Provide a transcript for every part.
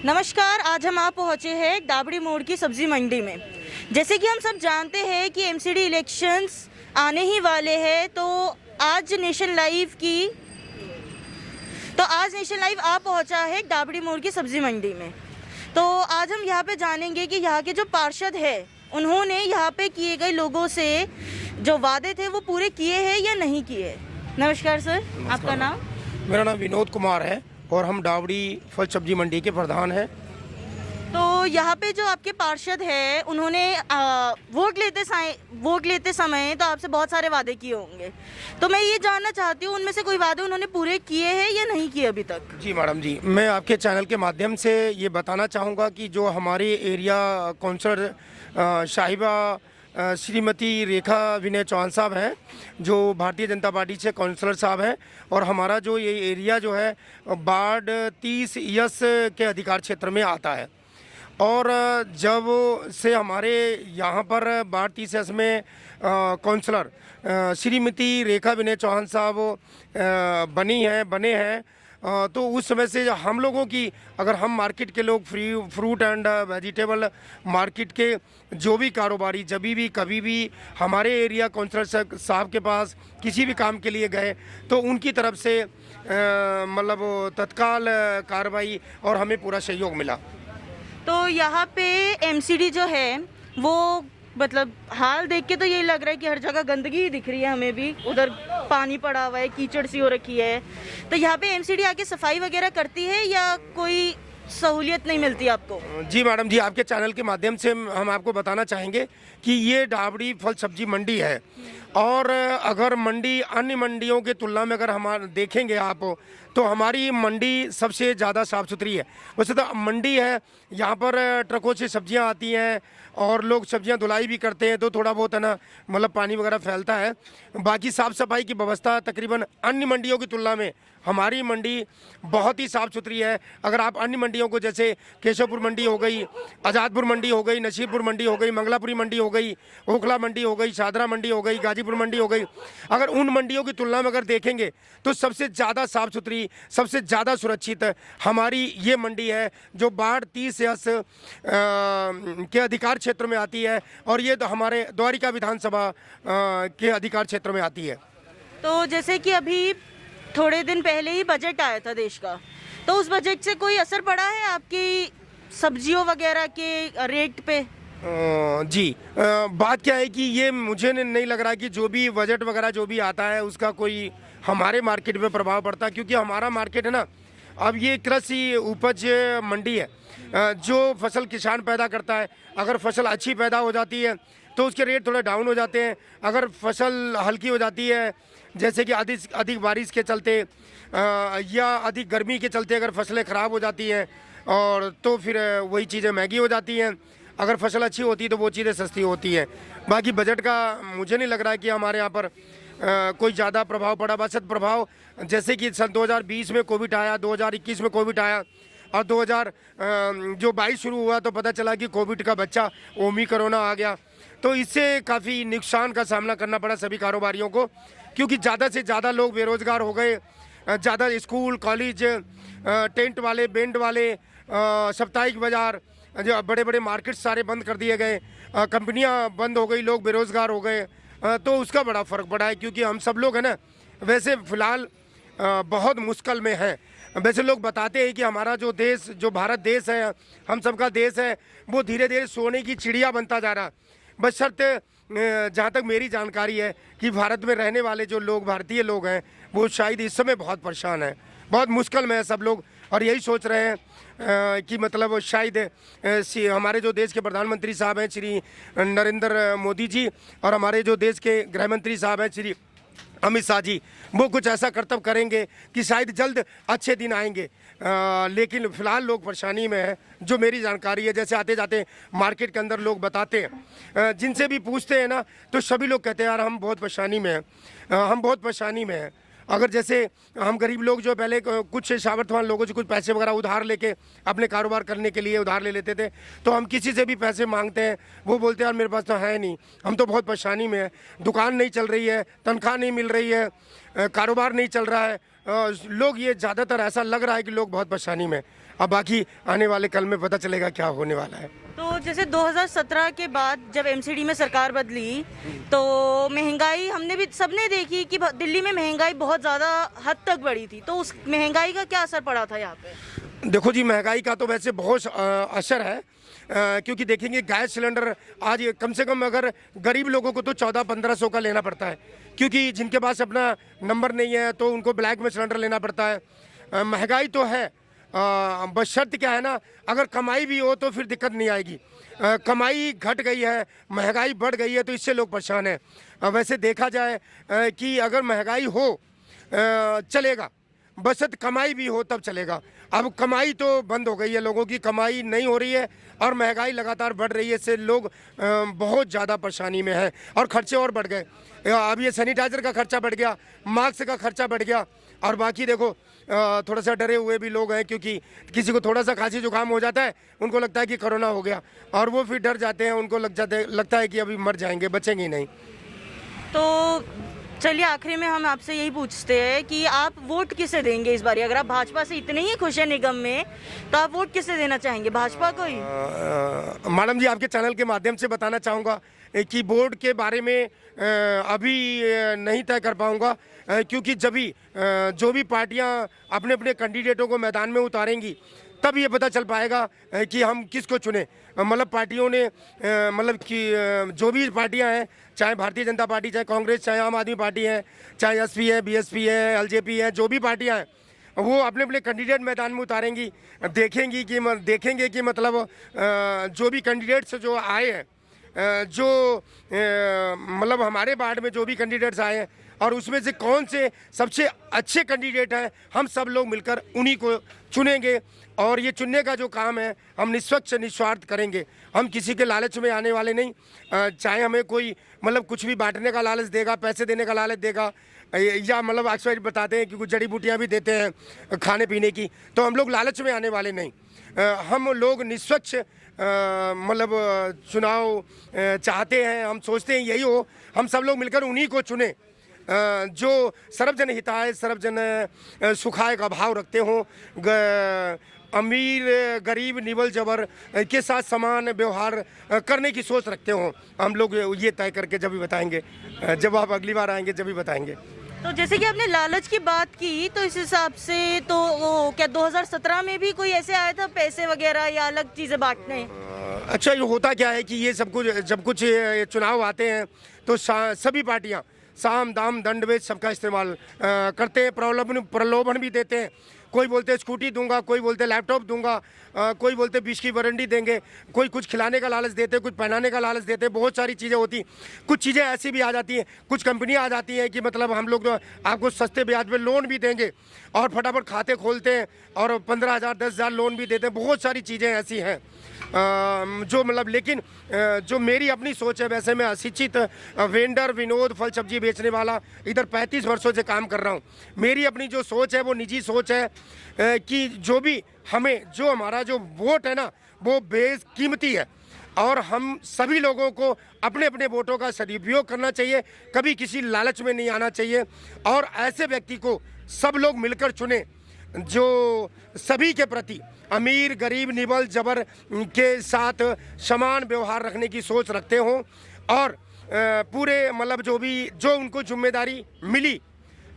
नमस्कार। आज हम आप पहुंचे हैं डाबड़ी मोड़ की सब्जी मंडी में। जैसे कि हम सब जानते हैं कि एमसीडी इलेक्शंस आने ही वाले हैं, तो आज नेशन लाइव आ पहुंचा है डाबड़ी मोड़ की सब्जी मंडी में। तो आज हम यहाँ पे जानेंगे कि यहाँ के जो पार्षद है उन्होंने यहाँ पे किए गए लोगों से जो वादे थे वो पूरे किए हैं या नहीं किए। नमस्कार सर, आपका नाम? मेरा नाम विनोद कुमार है और हम डाबड़ी फल सब्जी मंडी के प्रधान हैं। तो यहाँ पे जो आपके पार्षद हैं उन्होंने वोट लेते समय तो आपसे बहुत सारे वादे किए होंगे, तो मैं ये जानना चाहती हूँ उनमें से कोई वादे उन्होंने पूरे किए हैं या नहीं किए अभी तक। जी मैडम जी, मैं आपके चैनल के माध्यम से ये बताना चाहूँगा कि जो हमारे एरिया काउंसलर साहिबा श्रीमती रेखा विनय चौहान साहब हैं, जो भारतीय जनता पार्टी से काउंसलर साहब हैं, और हमारा जो ये एरिया जो है वार्ड 30 यस के अधिकार क्षेत्र में आता है। और जब से हमारे यहाँ पर वार्ड 30 यस में काउंसलर श्रीमती रेखा विनय चौहान साहब बने हैं, तो उस समय से हम लोगों की, अगर हम मार्केट के लोग फ्रूट एंड वेजिटेबल मार्केट के जो भी कारोबारी जब भी कभी भी हमारे एरिया काउंसलर साहब के पास किसी भी काम के लिए गए तो उनकी तरफ से मतलब तत्काल कार्रवाई और हमें पूरा सहयोग मिला। तो यहाँ पे एमसीडी जो है वो मतलब हाल देख के तो यही लग रहा है कि हर जगह गंदगी ही दिख रही है, हमें भी उधर पानी पड़ा हुआ है, कीचड़ सी हो रखी है। तो यहाँ पे एमसीडी आके सफाई वगैरह करती है या कोई सहूलियत नहीं मिलती आपको? जी मैडम जी, आपके चैनल के माध्यम से हम आपको बताना चाहेंगे कि ये डाबड़ी फल सब्जी मंडी है, और अगर मंडी अन्य मंडियों की तुलना में अगर हम देखेंगे आप तो हमारी मंडी सबसे ज़्यादा साफ़ सुथरी है। वैसे तो मंडी है, यहाँ पर ट्रकों से सब्जियाँ आती हैं और लोग सब्जियाँ धुलाई भी करते हैं, तो थोड़ा बहुत है ना मतलब पानी वगैरह फैलता है। बाकी साफ़ सफाई की व्यवस्था तकरीबन अन्य मंडियों की तुलना में हमारी मंडी बहुत ही साफ़ सुथरी है। अगर आप अन्य मंडियों को, जैसे केशवपुर मंडी हो गई, आज़ादपुर मंडी हो गई, नसीबपुर मंडी हो गई, मंगलापुरी मंडी हो गई, ओखला मंडी हो गई, शादरा मंडी हो गई, गाजीपुर मंडी हो गई, अगर उन मंडियों की तुलना में अगर देखेंगे तो सबसे ज़्यादा साफ़ सुथरी, सबसे ज़्यादा सुरक्षित हमारी ये मंडी है, जो वार्ड 30 यस के अधिकार क्षेत्र में आती है, और ये तो हमारे द्वारिका विधानसभा के अधिकार क्षेत्र में आती है। तो जैसे कि अभी थोड़े दिन पहले ही बजट आया था देश का, तो उस बजट से कोई असर पड़ा है आपकी सब्जियों वगैरह के रेट पे? जी, बात क्या है कि ये मुझे नहीं लग रहा कि जो भी बजट वगैरह जो भी आता है उसका कोई हमारे मार्केट पे प्रभाव पड़ता है, क्योंकि हमारा मार्केट है ना, अब ये कृषि उपज मंडी है। जो फसल किसान पैदा करता है, अगर फसल अच्छी पैदा हो जाती है तो उसके रेट थोड़े डाउन हो जाते हैं। अगर फसल हल्की हो जाती है, जैसे कि अधिक बारिश के चलते या अधिक गर्मी के चलते अगर फसलें ख़राब हो जाती हैं, और तो फिर वही चीज़ें महंगी हो जाती हैं। अगर फसल अच्छी होती है तो वो चीज़ें सस्ती होती हैं। बाकी बजट का मुझे नहीं लग रहा है कि हमारे यहाँ पर कोई ज़्यादा प्रभाव पड़ा। बस प्रभाव जैसे कि सन 2020 में कोविड आया, 2021 में कोविड आया, और 2022 शुरू हुआ तो पता चला कि कोविड का बच्चा ओमिक्रॉन आ गया, तो इससे काफ़ी नुकसान का सामना करना पड़ा सभी कारोबारियों को, क्योंकि ज़्यादा से ज़्यादा लोग बेरोज़गार हो गए। ज़्यादा स्कूल, कॉलेज, टेंट वाले, बैंड वाले, साप्ताहिक बाज़ार, जो बड़े बड़े मार्केट सारे बंद कर दिए गए, कंपनियां बंद हो गई, लोग बेरोज़गार हो गए, तो उसका बड़ा फ़र्क पड़ा है। क्योंकि हम सब लोग हैं ना, वैसे फ़िलहाल बहुत मुश्किल में हैं। वैसे लोग बताते हैं कि हमारा जो देश, जो भारत देश है, हम सबका देश है, वो धीरे धीरे सोने की चिड़िया बनता जा रहा। बशर्ते जहाँ तक मेरी जानकारी है कि भारत में रहने वाले जो लोग, भारतीय लोग हैं, वो शायद इस समय बहुत परेशान हैं, बहुत मुश्किल में है सब लोग, और यही सोच रहे हैं कि मतलब शायद हमारे जो देश के प्रधानमंत्री साहब हैं श्री नरेंद्र मोदी जी, और हमारे जो देश के गृह मंत्री साहब हैं श्री अमित शाह जी, वो कुछ ऐसा कर्तव्य करेंगे कि शायद जल्द अच्छे दिन आएंगे। लेकिन फ़िलहाल लोग परेशानी में हैं, जो मेरी जानकारी है। जैसे आते जाते मार्केट के अंदर लोग बताते हैं, जिनसे भी पूछते हैं ना, तो सभी लोग कहते हैं यार हम बहुत परेशानी में हैं, हम बहुत परेशानी में हैं। अगर जैसे हम गरीब लोग जो पहले कुछ सामर्थ्यवान लोगों से कुछ पैसे वगैरह उधार लेके अपने कारोबार करने के लिए उधार ले लेते थे, तो हम किसी से भी पैसे मांगते हैं, वो बोलते हैं यार मेरे पास तो है नहीं, हम तो बहुत परेशानी में हैं, दुकान नहीं चल रही है, तनख्वाह नहीं मिल रही है, कारोबार नहीं चल रहा है। लोग ये ज़्यादातर ऐसा लग रहा है कि लोग बहुत परेशानी में। अब बाकी आने वाले कल में पता चलेगा क्या होने वाला है। तो जैसे 2017 के बाद जब एमसीडी में सरकार बदली तो महंगाई हमने भी सबने देखी कि दिल्ली में महंगाई बहुत ज़्यादा हद तक बढ़ी थी, तो उस महंगाई का क्या असर पड़ा था यहाँ पे? देखो जी, महंगाई का तो वैसे बहुत असर है, क्योंकि देखेंगे गैस सिलेंडर आज कम से कम अगर गरीब लोगों को तो 1400-1500 का लेना पड़ता है, क्योंकि जिनके पास अपना नंबर नहीं है तो उनको ब्लैक में सिलेंडर लेना पड़ता है। महंगाई तो है, बस शर्त क्या है ना, अगर कमाई भी हो तो फिर दिक्कत नहीं आएगी। कमाई घट गई है, महंगाई बढ़ गई है, तो इससे लोग परेशान हैं। वैसे देखा जाए कि अगर महंगाई हो चलेगा, बशर्ते कमाई भी हो तब चलेगा। अब कमाई तो बंद हो गई है, लोगों की कमाई नहीं हो रही है और महंगाई लगातार बढ़ रही है, इससे लोग बहुत ज़्यादा परेशानी में हैं और खर्चे और बढ़ गए। अब ये सैनिटाइज़र का खर्चा बढ़ गया, मास्क का खर्चा बढ़ गया, और बाकी देखो थोड़ा सा डरे हुए भी लोग हैं, क्योंकि किसी को थोड़ा सा खांसी जुकाम हो जाता है, उनको लगता है कि कोरोना हो गया और वो फिर डर जाते हैं, उनको लगता है कि अभी मर जाएंगे, बचेंगे ही नहीं। तो चलिए आखिरी में हम आपसे यही पूछते हैं कि आप वोट किसे देंगे इस बार? अगर आप भाजपा से इतने ही खुश हैं निगम में, तो आप वोट किसे देना चाहेंगे? भाजपा को ही? मैडम जी, आपके चैनल के माध्यम से बताना चाहूँगा कि बोर्ड के बारे में अभी नहीं तय कर पाऊँगा, क्योंकि जब भी जो भी पार्टियां अपने अपने कैंडिडेटों को मैदान में उतारेंगी तब ये पता चल पाएगा कि हम किसको चुने। मतलब पार्टियों ने मतलब कि जो भी पार्टियां हैं, चाहे भारतीय जनता पार्टी, चाहे कांग्रेस, चाहे आम आदमी पार्टी है, चाहे एसपी है, बीएसपी है, एलजेपी है, जो भी पार्टियां हैं वो अपने अपने कैंडिडेट मैदान में उतारेंगी। देखेंगे कि मतलब जो भी कैंडिडेट्स जो आए हैं, जो मतलब हमारे वार्ड में जो भी कैंडिडेट्स आए हैं और उसमें से कौन से सबसे अच्छे कैंडिडेट हैं, हम सब लोग मिलकर उन्हीं को चुनेंगे। और ये चुनने का जो काम है हम निष्पक्ष निस्वार्थ करेंगे, हम किसी के लालच में आने वाले नहीं। चाहे हमें कोई मतलब कुछ भी बांटने का लालच देगा, पैसे देने का लालच देगा, या मतलब अक्सर बताते हैं कि कुछ जड़ी बूटियाँ भी देते हैं खाने पीने की, तो हम लोग लालच में आने वाले नहीं। हम लोग निष्पक्ष मतलब चुनाव चाहते हैं, हम सोचते हैं यही हो, हम सब लोग मिलकर उन्हीं को चुने जो सर्वजन हिताय सर्वजन सुखाय का भाव रखते हों, अमीर गरीब निवल जबर के साथ समान व्यवहार करने की सोच रखते हों। हम लोग ये तय करके जब भी बताएंगे, जब आप अगली बार आएंगे जब भी बताएंगे। तो जैसे कि आपने लालच की बात की, तो इस हिसाब से तो वो क्या 2017 में भी कोई ऐसे आया था पैसे वगैरह या अलग चीज़ें बांटने? अच्छा, ये होता क्या है कि ये सब कुछ जब कुछ चुनाव आते हैं तो सभी पार्टियां साम दाम दंड भेद सबका इस्तेमाल करते हैं, प्रलोभन भी देते हैं। कोई बोलते स्कूटी दूंगा, कोई बोलते लैपटॉप दूंगा, कोई बोलते 20 की वारंटी देंगे, कोई कुछ खिलाने का लालच देते, कुछ पहनाने का लालच देते, बहुत सारी चीज़ें होती। कुछ चीज़ें ऐसी भी आ जाती हैं, कुछ कंपनियां आ जाती हैं कि मतलब हम लोग आपको सस्ते ब्याज पे लोन भी देंगे और फटाफट खाते खोलते हैं और 15,000 10,000 लोन भी देते हैं। बहुत सारी चीज़ें ऐसी हैं जो मतलब, लेकिन जो मेरी अपनी सोच है, वैसे मैं अशिक्षित वेंडर विनोद फल सब्जी बेचने वाला इधर 35 वर्षों से काम कर रहा हूँ। मेरी अपनी जो सोच है वो निजी सोच है कि जो भी हमारा जो वोट है ना वो बेकीमती है और हम सभी लोगों को अपने अपने वोटों का सदुपयोग करना चाहिए, कभी किसी लालच में नहीं आना चाहिए और ऐसे व्यक्ति को सब लोग मिलकर चुने जो सभी के प्रति अमीर गरीब निवल जबर के साथ समान व्यवहार रखने की सोच रखते हों और पूरे मतलब जो उनको जिम्मेदारी मिली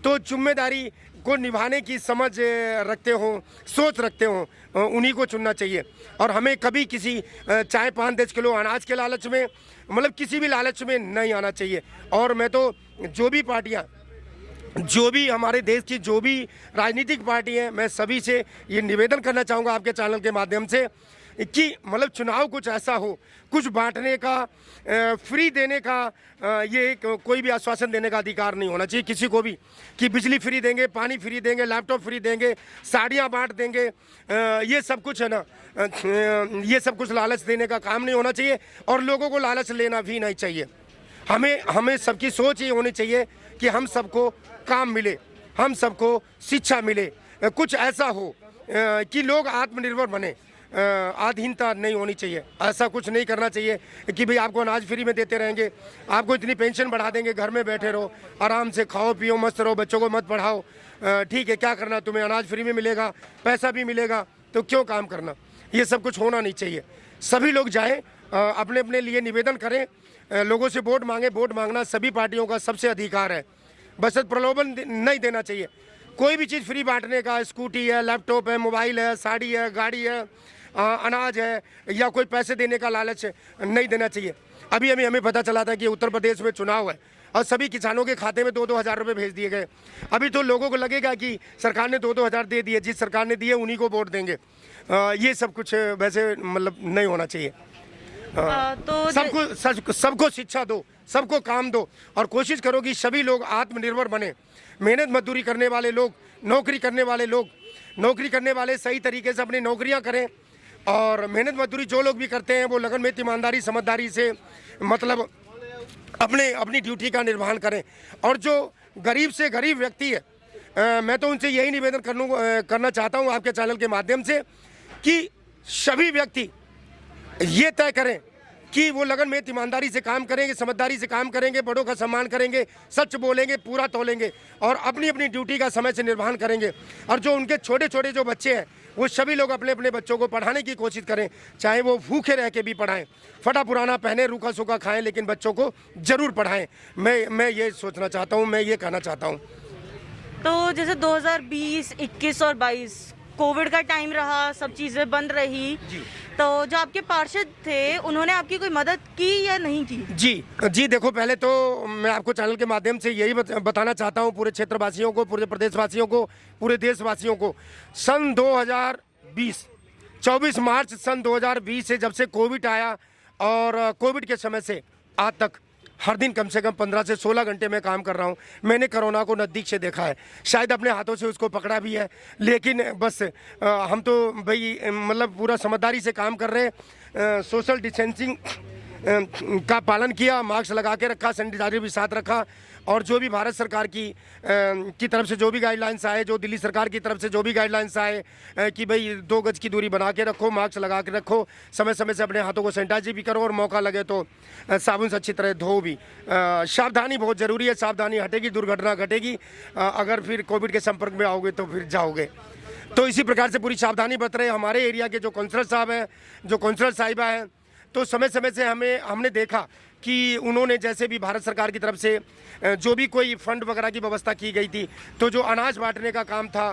तो जिम्मेदारी को निभाने की समझ रखते हों, सोच रखते हों, उन्हीं को चुनना चाहिए। और हमें कभी किसी चाहे 5-10 किलो अनाज के लालच में मतलब किसी भी लालच में नहीं आना चाहिए। और मैं तो जो भी पार्टियां, जो भी हमारे देश की जो भी राजनीतिक पार्टी हैं, मैं सभी से ये निवेदन करना चाहूँगा आपके चैनल के माध्यम से कि मतलब चुनाव कुछ ऐसा हो, कुछ बांटने का, फ्री देने का, ये कोई भी आश्वासन देने का अधिकार नहीं होना चाहिए किसी को भी कि बिजली फ्री देंगे, पानी फ्री देंगे, लैपटॉप फ्री देंगे, साड़ियाँ बांट देंगे। ये सब कुछ है ना, ये सब कुछ लालच देने का काम नहीं होना चाहिए और लोगों को लालच लेना भी नहीं चाहिए। हमें सबकी सोच ये होनी चाहिए कि हम सबको काम मिले, हम सबको शिक्षा मिले, कुछ ऐसा हो कि लोग आत्मनिर्भर बने, आधीनता नहीं होनी चाहिए। ऐसा कुछ नहीं करना चाहिए कि भाई आपको अनाज फ्री में देते रहेंगे, आपको इतनी पेंशन बढ़ा देंगे, घर में बैठे रहो, आराम से खाओ पियो मस्त रहो, बच्चों को मत पढ़ाओ, ठीक है क्या करना, तुम्हें अनाज फ्री में मिलेगा, पैसा भी मिलेगा, तो क्यों काम करना, ये सब कुछ होना नहीं चाहिए। सभी लोग जाएं, अपने अपने लिए निवेदन करें, लोगों से वोट मांगे। वोट मांगना सभी पार्टियों का सबसे अधिकार है, बस प्रलोभन नहीं देना चाहिए। कोई भी चीज़ फ्री बांटने का, स्कूटी है, लैपटॉप है, मोबाइल है, साड़ी है, गाड़ी है, अनाज है, या कोई पैसे देने का लालच नहीं देना चाहिए। अभी हमें पता चला था कि उत्तर प्रदेश में चुनाव है और सभी किसानों के खाते में 2-2 हज़ार रुपये भेज दिए गए। अभी तो लोगों को लगेगा कि सरकार ने 2-2 हज़ार दे दिए, जिस सरकार ने दिए उन्हीं को वोट देंगे। ये सब कुछ वैसे मतलब नहीं होना चाहिए। तो सबको शिक्षा दो, सबको काम दो, और कोशिश करो कि सभी लोग आत्मनिर्भर बने। मेहनत मजदूरी करने वाले लोग, नौकरी करने वाले लोग, नौकरी करने वाले सही तरीके से अपनी नौकरियां करें, और मेहनत मजदूरी जो लोग भी करते हैं वो लगन में, ईमानदारी, समझदारी से मतलब अपनी ड्यूटी का निर्वहन करें। और जो गरीब से गरीब व्यक्ति है, मैं तो उनसे यही निवेदन करना चाहता हूं आपके चैनल के माध्यम से कि सभी व्यक्ति ये तय करें कि वो लगन में, ईमानदारी से काम करेंगे, समझदारी से काम करेंगे, बड़ों का सम्मान करेंगे, सच बोलेंगे, पूरा तोलेंगे, और अपनी अपनी ड्यूटी का समय से निर्वहन करेंगे। और जो उनके छोटे छोटे जो बच्चे हैं, वो सभी लोग अपने अपने बच्चों को पढ़ाने की कोशिश करें, चाहे वो भूखे रह के भी पढ़ाएं, फटा पुराना पहने, रूखा सूखा खाएं, लेकिन बच्चों को जरूर पढ़ाएं। मैं ये सोचना चाहता हूँ, मैं ये कहना चाहता हूँ। तो जैसे 2020, 21 और 22 कोविड का टाइम रहा, सब चीज़ें बंद रही, तो जो आपके पार्षद थे उन्होंने आपकी कोई मदद की या नहीं की? जी देखो, पहले तो मैं आपको चैनल के माध्यम से यही बताना चाहता हूँ पूरे क्षेत्रवासियों को, पूरे प्रदेशवासियों को, पूरे देशवासियों को, सन 2020 24 मार्च सन 2020 से जब से कोविड आया, और कोविड के समय से आज तक हर दिन कम से कम 15 से 16 घंटे में काम कर रहा हूँ। मैंने कोरोना को नज़दीक से देखा है, शायद अपने हाथों से उसको पकड़ा भी है, लेकिन बस हम तो भाई मतलब पूरा समझदारी से काम कर रहे हैं। सोशल डिस्टेंसिंग का पालन किया, मास्क लगा के रखा, सैनिटाइजर भी साथ रखा, और जो भी भारत सरकार की तरफ से जो भी गाइडलाइंस आए, जो दिल्ली सरकार की तरफ से जो भी गाइडलाइंस आए कि भाई 2 गज की दूरी बना के रखो, मास्क लगा के रखो, समय समय से अपने हाथों को सैनिटाइज भी करो, और मौका लगे तो साबुन से अच्छी तरह धो भी। सावधानी बहुत ज़रूरी है, सावधानी हटेगी दुर्घटना घटेगी। अगर फिर कोविड के संपर्क में आओगे तो फिर जाओगे। तो इसी प्रकार से पूरी सावधानी बरत रहे हमारे एरिया के जो काउंसलर साहब हैं, जो काउंसलर साहिबा हैं। तो समय समय से हमने देखा कि उन्होंने जैसे भी भारत सरकार की तरफ से जो भी कोई फंड वगैरह की व्यवस्था की गई थी, तो जो अनाज बांटने का काम था,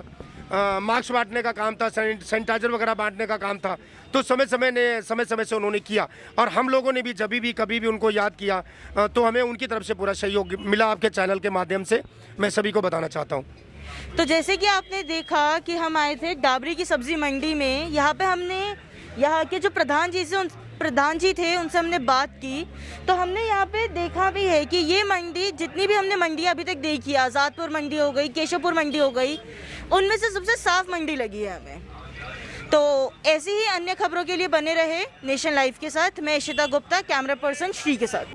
मास्क बांटने का काम था, सैनिटाइजर वगैरह बांटने का काम था, तो समय समय से उन्होंने किया। और हम लोगों ने भी जब भी कभी भी उनको याद किया, तो हमें उनकी तरफ से पूरा सहयोग मिला। आपके चैनल के माध्यम से मैं सभी को बताना चाहता हूँ। तो जैसे कि आपने देखा कि हम आए थे डाबरी की सब्जी मंडी में, यहाँ पे हमने यहाँ के जो प्रधान जी थे उनसे हमने बात की, तो हमने यहाँ पे देखा भी है कि ये मंडी, जितनी भी हमने मंडी अभी तक देखी, आज़ादपुर मंडी हो गई, केशवपुर मंडी हो गई, उनमें से सबसे साफ मंडी लगी है हमें। तो ऐसी ही अन्य खबरों के लिए बने रहे नेशन लाइव के साथ। मैं इशिता गुप्ता, कैमरा पर्सन श्री के साथ।